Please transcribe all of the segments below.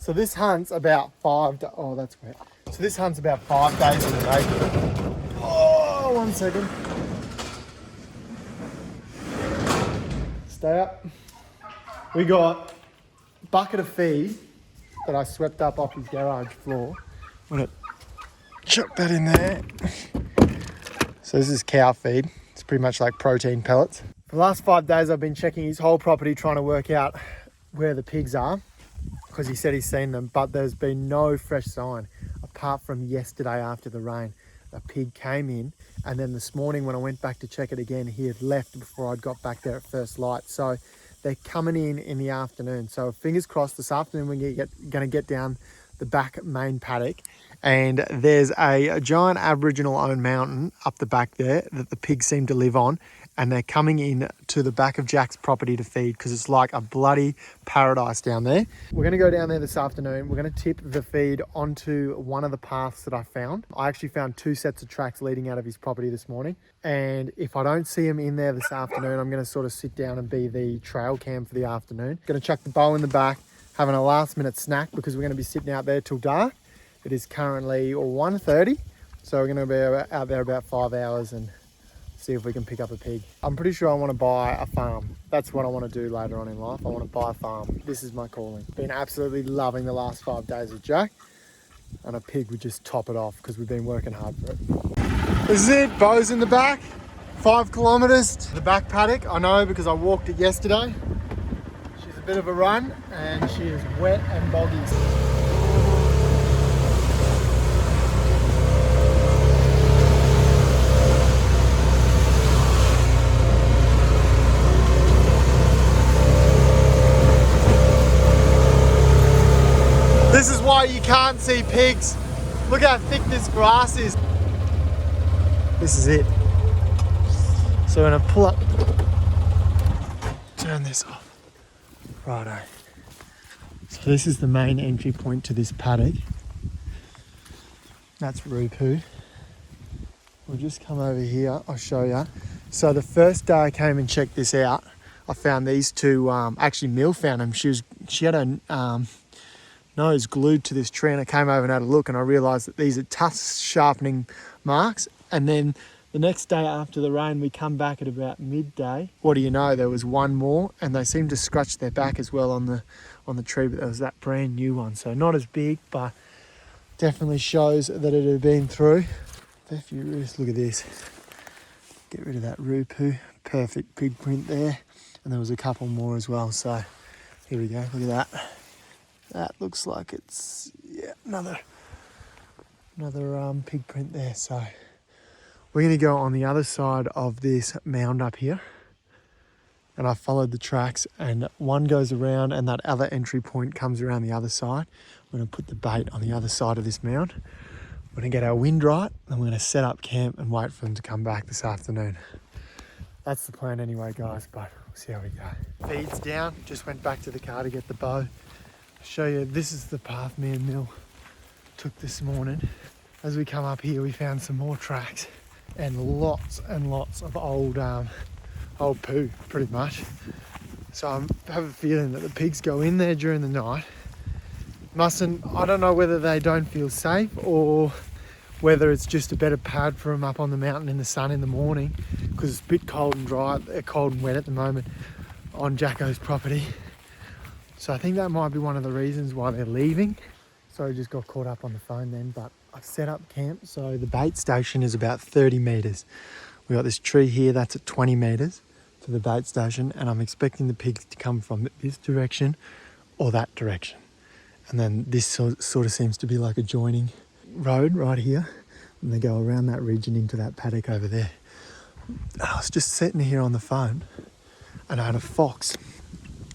So this hunt's about oh, that's great. So this hunt's about 5 days in the making. Oh, 1 second. Stay up. We got a bucket of feed that I swept up off his garage floor. I'm gonna chuck that in there. So this is cow feed. It's pretty much like protein pellets. For the last 5 days, I've been checking his whole property, trying to work out where the pigs are, because he said he's seen them, but there's been no fresh sign apart from yesterday after the rain. A pig came in, and then this morning when I went back to check it again, he had left before I'd got back there at first light. So they're coming in the afternoon. So fingers crossed this afternoon we're going to get down the back main paddock, and there's a giant Aboriginal owned mountain up the back there that the pigs seem to live on, and they're coming in to the back of Jack's property to feed because it's like a bloody paradise down there. We're going to go down there this afternoon. We're going to tip the feed onto one of the paths that I found. I actually found 2 sets of tracks leading out of his property this morning, and if I don't see him in there this afternoon, I'm going to sort of sit down and be the trail cam for the afternoon. Going to chuck the bow in the back, having a last minute snack because we're going to be sitting out there till dark. It is currently 1:30, so we're going to be out there about 5 hours and see if we can pick up a pig. I'm pretty sure I want to buy a farm. That's what I want to do later on in life. I want to buy a farm. This is my calling. Been absolutely loving the last 5 days with Jack, and a pig would just top it off because we've been working hard for it. This is it, Bo's in the back. 5 kilometers to the back paddock. I know because I walked it yesterday. She's a bit of a run and she is wet and boggy. This is why you can't see pigs. Look how thick this grass is. This is it. So we're gonna pull up, turn this off. Righto. So this is the main entry point to this paddock. That's Rupu. We'll just come over here, I'll show you. So the first day I came and checked this out, I found these 2, actually Mill found them. She had a nose glued to this tree, and I came over and had a look, and I realised that these are tusk sharpening marks. And then the next day after the rain, we come back at about midday. What do you know, there was 1 more, and they seemed to scratch their back as well on the tree, but there was that brand new one. So not as big, but definitely shows that it had been through. Look at this. Get rid of that Rupu. Perfect pig print there. And there was a couple more as well. So here we go, look at that. That looks like it's, yeah, another pig print there. So we're going to go on the other side of this mound up here, and I followed the tracks, and one goes around and that other entry point comes around the other side. We're going to put the bait on the other side of this mound. We're going to get our wind right, and we're going to set up camp and wait for them to come back this afternoon. That's the plan anyway, guys, but we'll see how we go. Feed's down, just went back to the car to get the bow. Show you, this is the path me and Mill took this morning. As we come up here, we found some more tracks and lots of old poo, pretty much. So I have a feeling that the pigs go in there during the night. I don't know whether they don't feel safe or whether it's just a better pad for them up on the mountain in the sun in the morning, because it's a bit cold and dry, cold and wet at the moment on Jacko's property. So I think that might be one of the reasons why they're leaving. So I just got caught up on the phone then, but I've set up camp. So the bait station is about 30 metres. We got this tree here that's at 20 metres to the bait station, and I'm expecting the pigs to come from this direction or that direction. And then this sort of seems to be like a joining road right here, and they go around that ridge and into that paddock over there. I was just sitting here on the phone and I had a fox.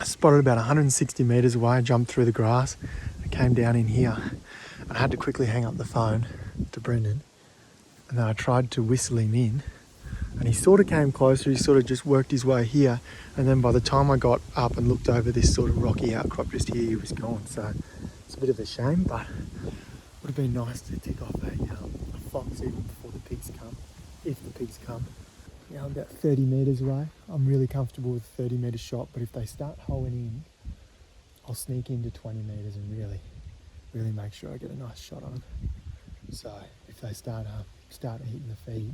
I spotted about 160 metres away. I jumped through the grass. I came down in here and I had to quickly hang up the phone to Brendan, and then I tried to whistle him in, and he sort of came closer. He sort of just worked his way here, and then by the time I got up and looked over this sort of rocky outcrop just here, he was gone. So it's a bit of a shame, but it would have been nice to tick off a fox even before the pigs come, if the pigs come. Yeah, I'm about 30 metres away. I'm really comfortable with a 30 metre shot, but if they start hoeing in, I'll sneak into 20 metres and really really make sure I get a nice shot on them. So if they start eating the feed,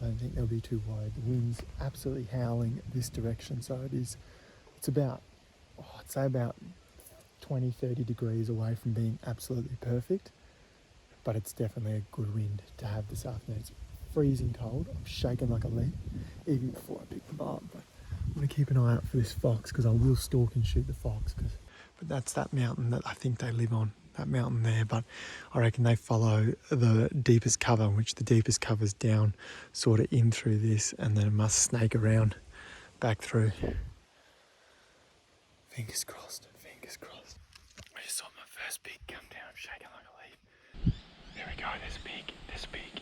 I don't think they'll be too worried. The wind's absolutely howling this direction, so it's about, I'd say about 20-30 degrees away from being absolutely perfect, but it's definitely a good wind to have this afternoon. It's freezing cold. I'm shaking like a leaf even before I pick them up. But I'm going to keep an eye out for this fox, because I will stalk and shoot the fox. But that's that mountain that I think they live on, that mountain there. But I reckon they follow the deepest cover, which the deepest cover's down sort of in through this, and then it must snake around back through. Fingers crossed, fingers crossed. I just saw my first pig come down. I'm shaking like a leaf. There we go, there's a pig, there's a pig.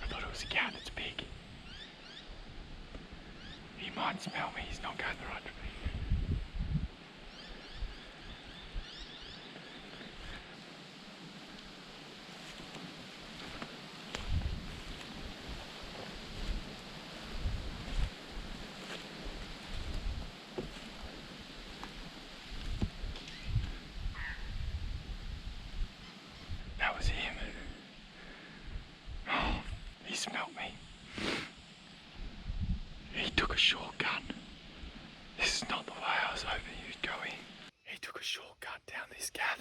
I thought it was a cat, it's a pig. He might smell me, he's not going the right direction. That was him. Oh, he smelt me. He took a shortcut. This is not the way I was hoping he was going. He took a shortcut down this gap.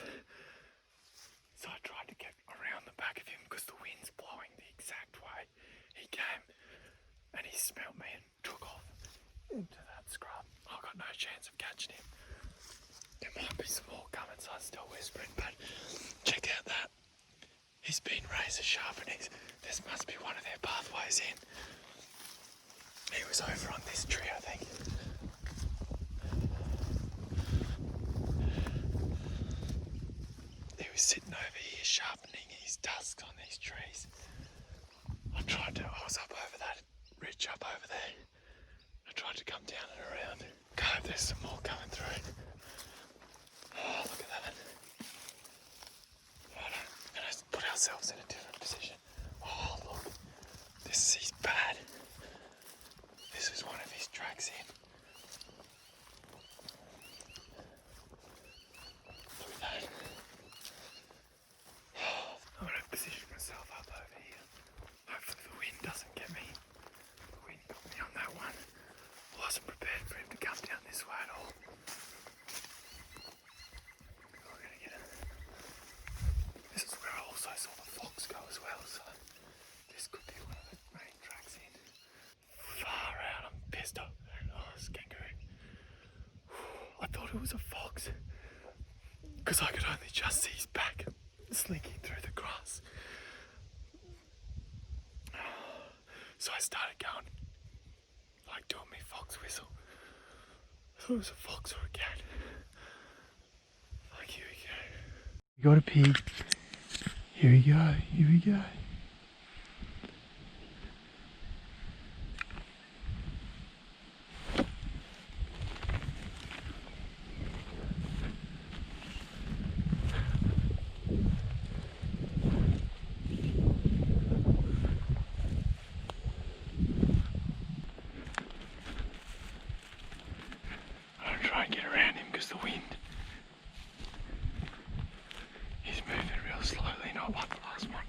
So I tried to get around the back of him because the wind's blowing the exact way he came. And he smelt me and took off into that scrub. I've got no chance of catching him. There might be some more coming, so I'm still whispering, but check out that. He's been razor sharp, and this must be one of their pathways in. He was over on this tree, I think. He was sitting over here sharpening his tusks on these trees. I was up over that ridge up over there. I tried to come down and around. God, there's some more coming through. Oh, look at that. And let's put ourselves in a different position. Oh, look. He's bad. This is one of his tracks in. Look at that. I'm going to position myself up over here. Hopefully the wind doesn't get me. The wind got me on that one. I wasn't prepared for him to come down this way at all. We're going to get it. This is where I also saw the fox go as well, so this could be one of the main tracks in. Far out, I'm pissed off. Oh, it's kangaroo. I thought it was a fox because I could only just see his back slinking through the grass. So I started going, like doing me fox whistle. I thought it was a fox or a cat. Like, here we go. We got a pig. Here we go, here we go. I'm gonna try and get around him because the wind. He's moving real slowly, not like the last one.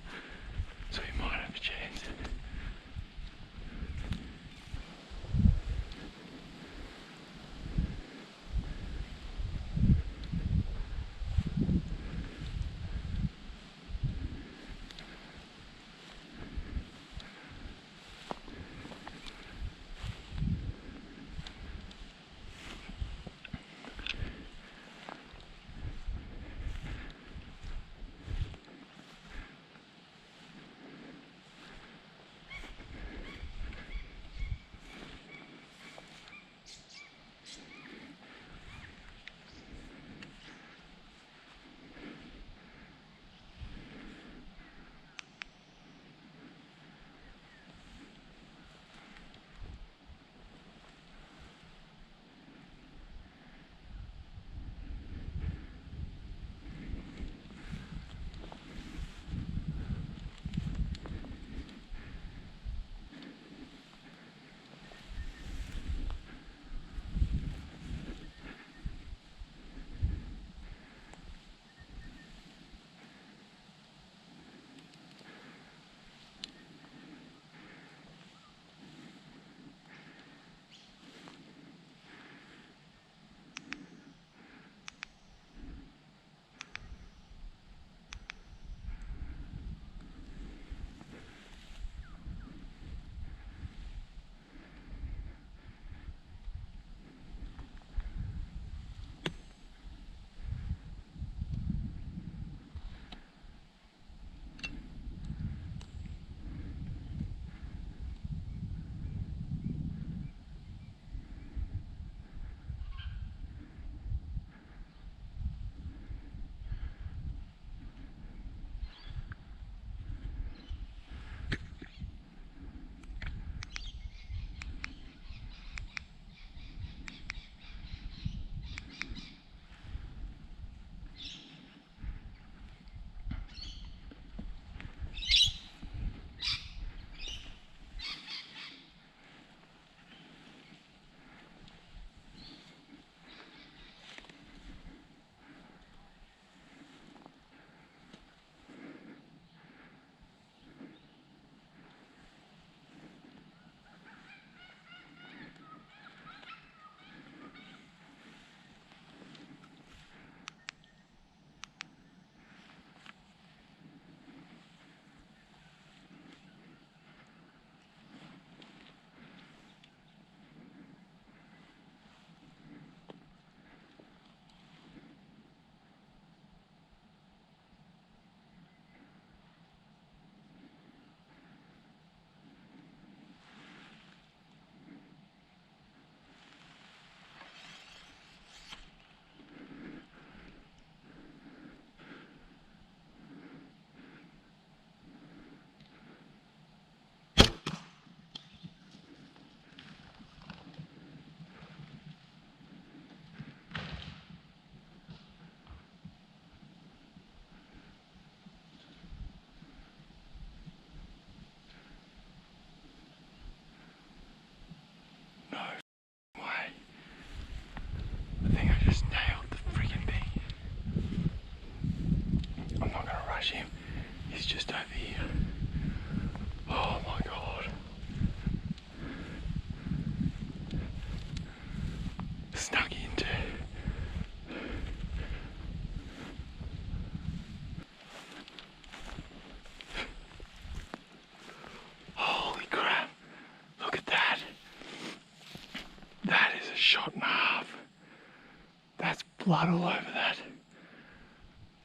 blood all over that.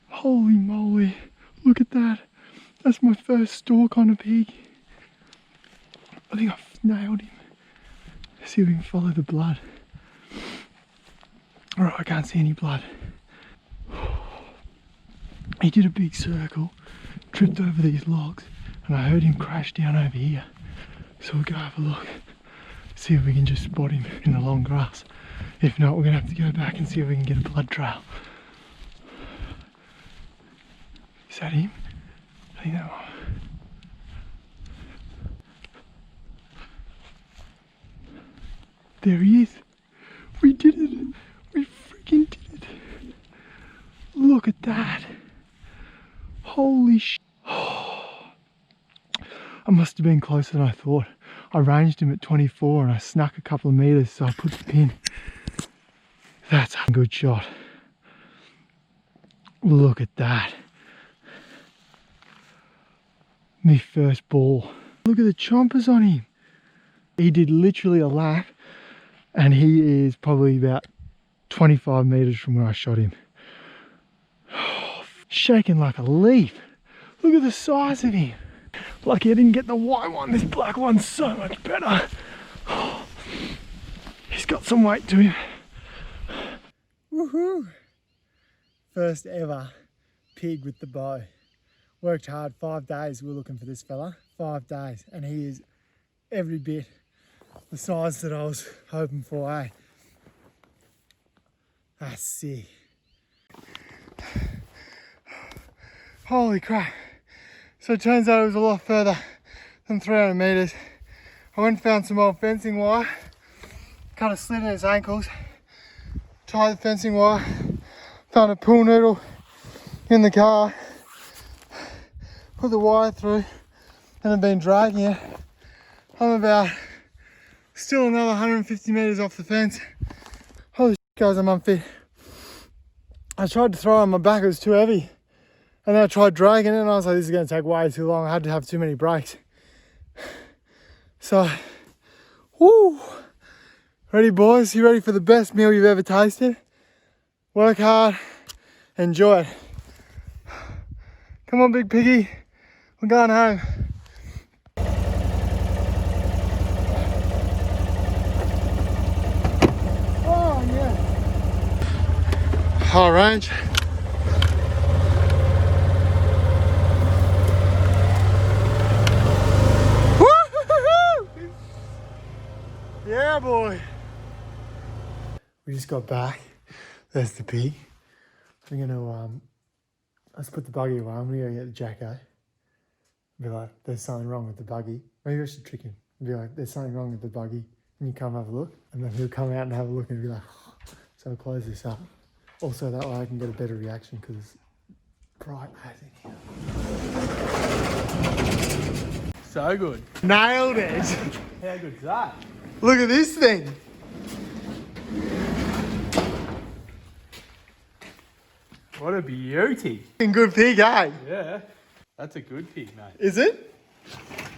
Holy moly, look at that. That's my first stalk on a pig. I think I've nailed him. Let's see if we can follow the blood. Alright, I can't see any blood. He did a big circle, tripped over these logs, and I heard him crash down over here. So we'll go have a look, see if we can just spot him in the long grass. If not, we're going to have to go back and see if we can get a blood trail. Is that him? I think that one. There he is. We did it. We freaking did it. Look at that. Holy sh... I must have been closer than I thought. I ranged him at 24 and I snuck a couple of meters, so I put the pin. That's a good shot. Look at that. Me first ball. Look at the chompers on him. He did literally a lap and he is probably about 25 meters from where I shot him. Shaking like a leaf. Look at the size of him. Lucky I didn't get the white one. This black one's so much better. He's got some weight to him. Woohoo! First ever pig with the bow. Worked hard, 5 days we were looking for this fella. 5 days, and he is every bit the size that I was hoping for, eh? That's sick. Holy crap. So it turns out it was a lot further than 300 meters. I went and found some old fencing wire, cut a slit in his ankles, tied the fencing wire, found a pool noodle in the car, put the wire through, and I've been dragging it. I'm about still another 150 meters off the fence. Holy shit, guys, I'm unfit. I tried to throw it on my back, it was too heavy. And then I tried dragging it and I was like, this is going to take way too long. I had to have too many breaks. So, woo! Ready, boys? You ready for the best meal you've ever tasted? Work hard, enjoy it. Come on, big piggy. We're going home. Oh, yeah. High range. Yeah, boy. We just got back. There's the pig. I'm gonna let's put the buggy away. I'm gonna go get the Jacko. Be like, there's something wrong with the buggy. Maybe I should trick him. Be like, there's something wrong with the buggy. And you come have a look. And then he'll come out and have a look and be like, oh. So I'll close this up. Also that way I can get a better reaction because it's bright as in here. So good. Nailed it. How good's that? Look at this thing. What a beauty. Good pig, eh? Yeah. That's a good pig, mate. Is it?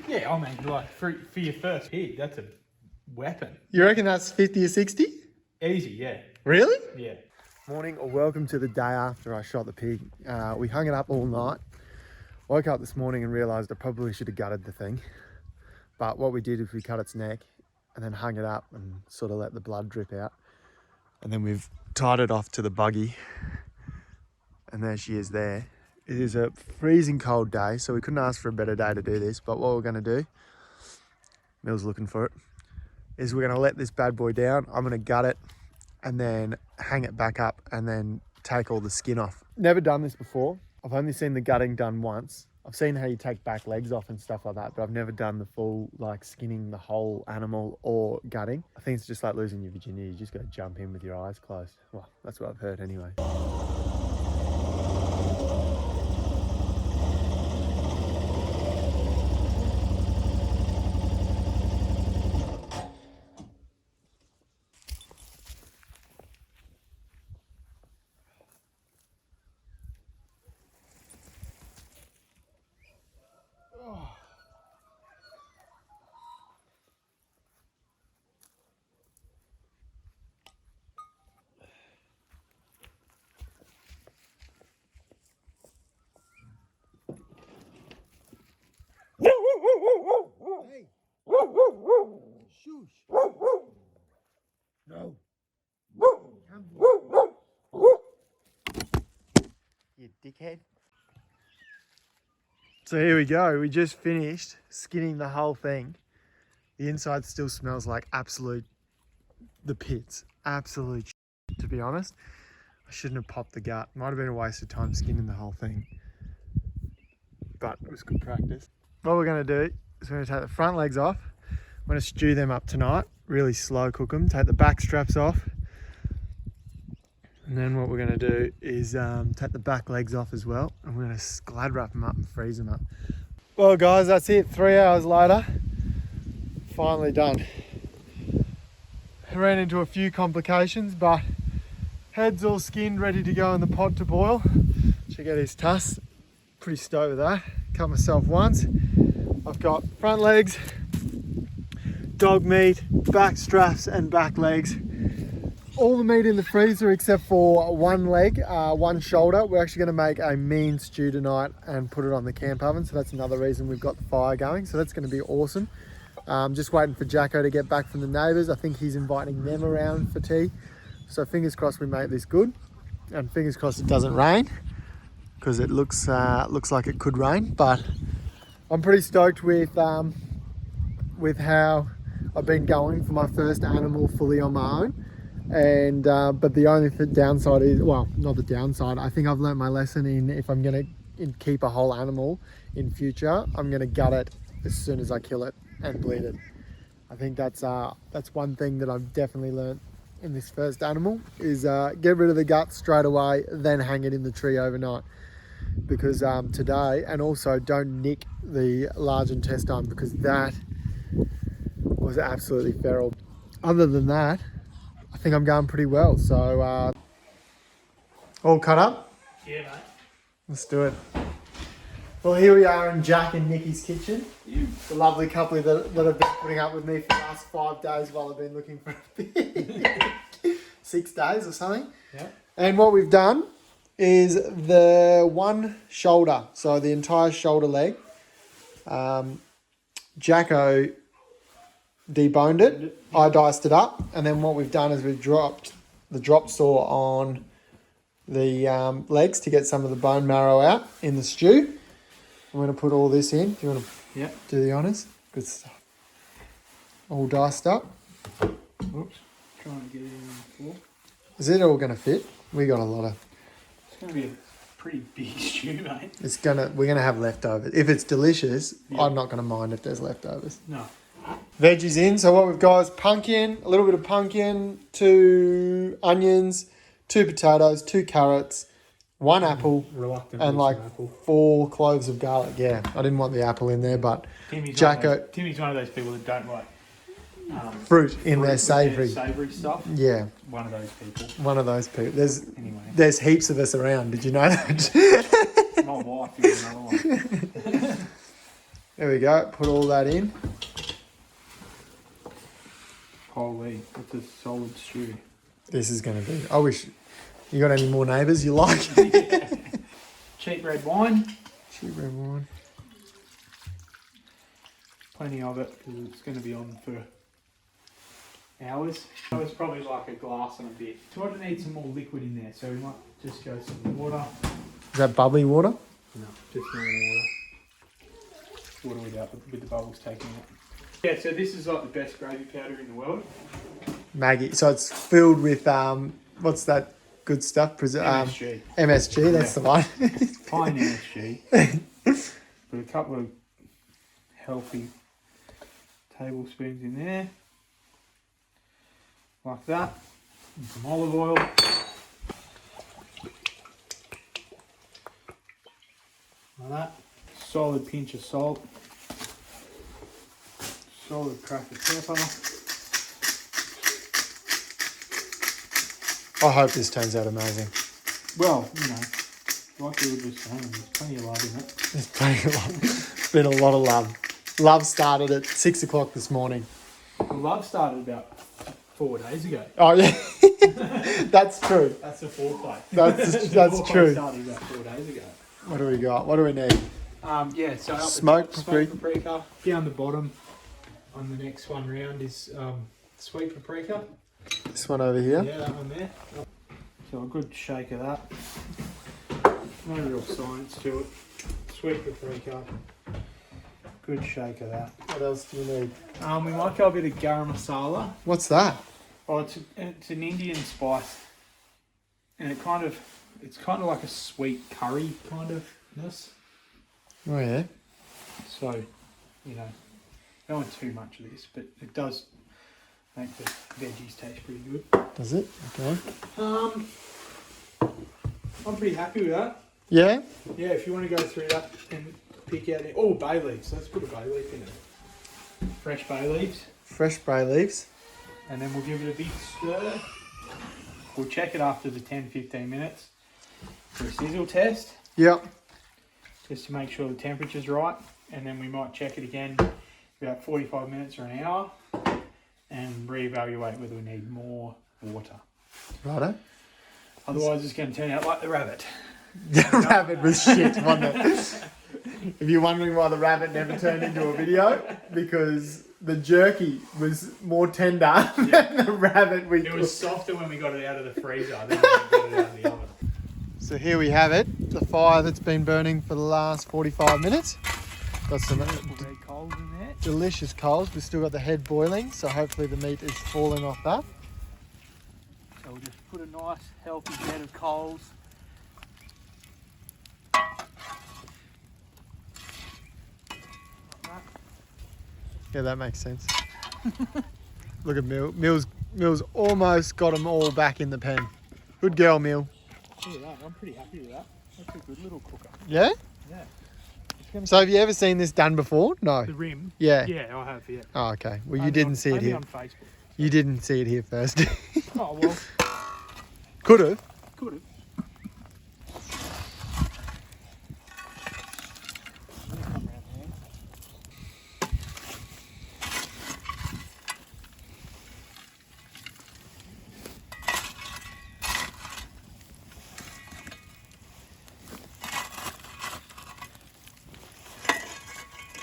Yeah, I mean, like, for your first pig, that's a weapon. You reckon that's 50 or 60? Easy, yeah. Really? Yeah. Morning, or welcome to the day after I shot the pig. We hung it up all night. Woke up this morning and realised I probably should have gutted the thing. But what we did is we cut its neck and then hung it up and sort of let the blood drip out. And then we've tied it off to the buggy. And there she is there. It is a freezing cold day, so we couldn't ask for a better day to do this. But what we're gonna do, Mill's looking for it, is we're gonna let this bad boy down. I'm gonna gut it and then hang it back up and then take all the skin off. Never done this before. I've only seen the gutting done once. I've seen how you take back legs off and stuff like that, but I've never done the full, like, skinning the whole animal or gutting. I think it's just like losing your virginity. You just gotta jump in with your eyes closed. Well, that's what I've heard anyway. dickhead. So here we go. We just finished skinning the whole thing. The inside still smells like the pits. Absolute shit, to be honest. I shouldn't have popped the gut. Might have been a waste of time skinning the whole thing. But it was good practice. What we're going to do is we're going to take the front legs off. I'm going to stew them up tonight. Really slow cook them. Take the back straps off. And then what we're going to do is take the back legs off as well. And we're going to glad wrap them up and freeze them up. Well guys, that's it. 3 hours later. Finally done. I ran into a few complications, but head's all skinned, ready to go in the pot to boil. Check out his tusks. Pretty stoked with that. Cut myself once. I've got front legs, dog meat, back straps and back legs. All the meat in the freezer except for one leg, one shoulder. We're actually going to make a mean stew tonight and put it on the camp oven. So that's another reason we've got the fire going. So that's going to be awesome. Just waiting for Jacko to get back from the neighbours. I think he's inviting them around for tea. So fingers crossed we make this good, and fingers crossed it doesn't rain, because it looks like it could rain. But I'm pretty stoked with how I've been going for my first animal fully on my own. And but the only downside is, well, not the downside. I think I've learnt my lesson in, if I'm gonna keep a whole animal in future, I'm gonna gut it as soon as I kill it and bleed it. I think that's one thing that I've definitely learnt in this first animal, is get rid of the gut straight away, then hang it in the tree overnight. Because today, and also don't nick the large intestine, because that was absolutely feral. Other than that, I think I'm going pretty well. So all cut up? Yeah, mate. Let's do it. Well, here we are in Jack and Nikki's kitchen. You. The lovely couple that have been putting up with me for the last 5 days while I've been looking for a bit. 6 days or something. Yeah. And what we've done is the one shoulder, so the entire shoulder leg. Jacko deboned it. I diced it up, and then what we've done is we've dropped the drop saw on the legs to get some of the bone marrow out in the stew. I'm going to put all this in. Do you want to do the honours? Good stuff. All diced up. Oops. Trying to get it in on the floor. Is it all going to fit? We got a lot of... It's going to be a pretty big stew, mate. We're going to have leftovers. If it's delicious, Yeah. I'm not going to mind if there's leftovers. No. Veggies in. So what we've got is pumpkin, a little bit of pumpkin, 2 onions, 2 potatoes, 2 carrots, 1 apple, and like 4 cloves of garlic. Yeah, I didn't want the apple in there, but Timmy's Jacko... one of those people that don't like fruit in their savoury. Savoury stuff. Yeah. One of those people. One of those people. Anyway. There's heaps of us around. Did you know that? My wife is another one. There we go. Put all that in. Holy, it's a solid stew. This is going to be... I wish... You got any more neighbours you like? Yeah. Cheap red wine. Cheap red wine. Plenty of it, because it's going to be on for hours. So it's probably like a glass and a bit. So I need some more liquid in there, so we might just go some water. Is that bubbly water? No, just normal water. Water with the bubbles taking it. Yeah, so this is like the best gravy powder in the world. Maggie. So it's filled with, what's that good stuff? MSG. MSG, that's the one. Fine MSG. Put a couple of healthy tablespoons in there. Like that. And some olive oil. Like that. Solid pinch of salt. Solid crack of pepper. I hope this turns out amazing. Well, you know, like we were just saying, there's plenty of love in it. There's plenty of love. It's been a lot of love. Love started at 6 o'clock this morning. Well, love started about 4 days ago. Oh yeah, that's true. That's the foreplay. That's Foreplay true. started about 4 days ago. What do we got? What do we need? Yeah, so Smoked paprika. Down the bottom on the next one round is sweet paprika. This one over here. Yeah, that one there. So a good shake of that. No real science to it. Sweet paprika. Good shake of that. What else do you need? We might go a bit of garam masala. What's that? Oh, it's an Indian spice, and it's kind of like a sweet curry kind of ness. Oh yeah. So, you know, don't want too much of this, but it does make the veggies taste pretty good. Does it? Okay. I'm pretty happy with that. Yeah? Yeah, if you want to go through that and pick out bay leaves. Let's put a bay leaf in it. Fresh bay leaves. Fresh bay leaves. And then we'll give it a big stir. We'll check it after the 10-15 minutes for a sizzle test, Yep. just to make sure the temperature's right. And then we might check it again about 45 minutes or an hour and reevaluate whether we need more water. Righto. Otherwise, it's going to turn out like the rabbit. The rabbit was shit, wasn't it? If you're wondering why the rabbit never turned into a video, because the jerky was more tender than the rabbit we It was softer when we got it out of the freezer than when we got it out of the oven. So here we have it, the fire that's been burning for the last 45 minutes. Got some Red coals in there. delicious coals. We've still got the head boiling, so hopefully the meat is falling off that. So we'll just put a nice healthy bed of coals. Yeah, that makes sense. Look at Mill. Mill's almost got them all back in the pen. Good girl, Mill. Look at that, I'm pretty happy with that. That's a good little cooker. Yeah? Yeah. So have you ever seen this done before? No. The rim? Yeah. Yeah, I have, yeah. Oh, okay. Well, you Only didn't on- see it only here. on Facebook. You didn't see it here first. Oh, well, Could have. could have.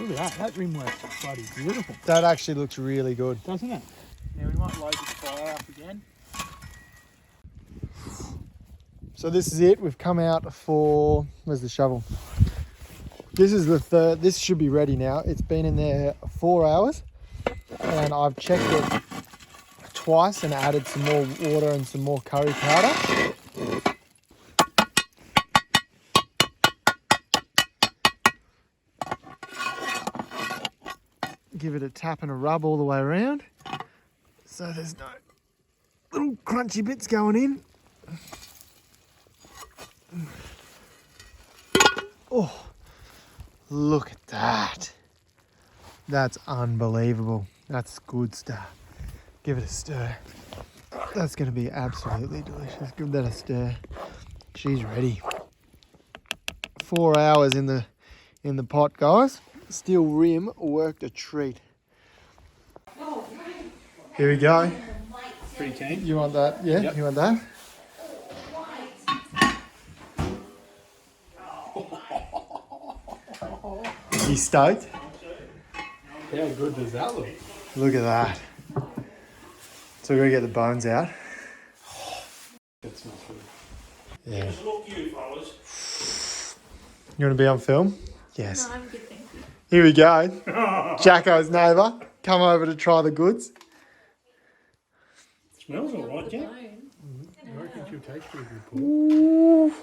Look at that, that rim works bloody beautiful, That actually looks really good. doesn't it? Now we might load this fire up again. So this is it. We've come out for, where's the shovel? This is the third, this should be ready now. It's been in there 4 hours and I've checked it twice and added some more water and some more curry powder. Give it a tap and a rub all the way around. So there's no little crunchy bits going in. Oh, look at that. That's unbelievable. That's good stuff. Give it a stir. That's going to be absolutely delicious. Give that a stir. She's ready. 4 hours in the pot, guys. Steel rim worked a treat. Here we go. Pretty keen. You want that? Yeah, Yep. you want that? You stoked? How good does that look? Look at that. So we're going to get the bones out. That smells good. Yeah. Look, you fellas. You want to be on film? Yes. No, I'm good, thank you. Here we go. Jacko's neighbour. Come over to try the goods. Smells alright, Jack. I reckon she'll taste pretty good, Paul. Ooh.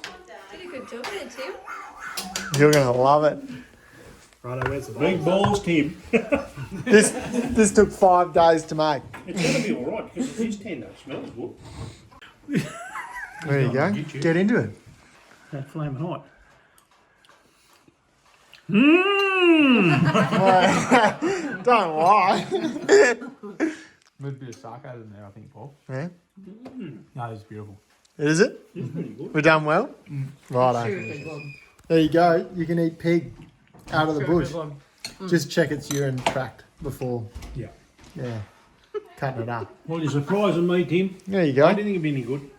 Did a good job there, Tim. You're going to love it. Righto, where's the Big balls, Tim. This took 5 days to make. It's going to be alright because it is tender. It smells good. There you go. Get you. Get into it. That flaming hot. Don't lie. With a bit of sarcasm there, I think, Paul. Yeah. No, it's beautiful. Is it? It's pretty good. We're done well? Righto. There you go. You can eat pig out of the bush. Just check its urine tract before. Yeah. Yeah. Cutting it up. Well, you're surprising me, Tim. There you I go. didn't think it'd be any good.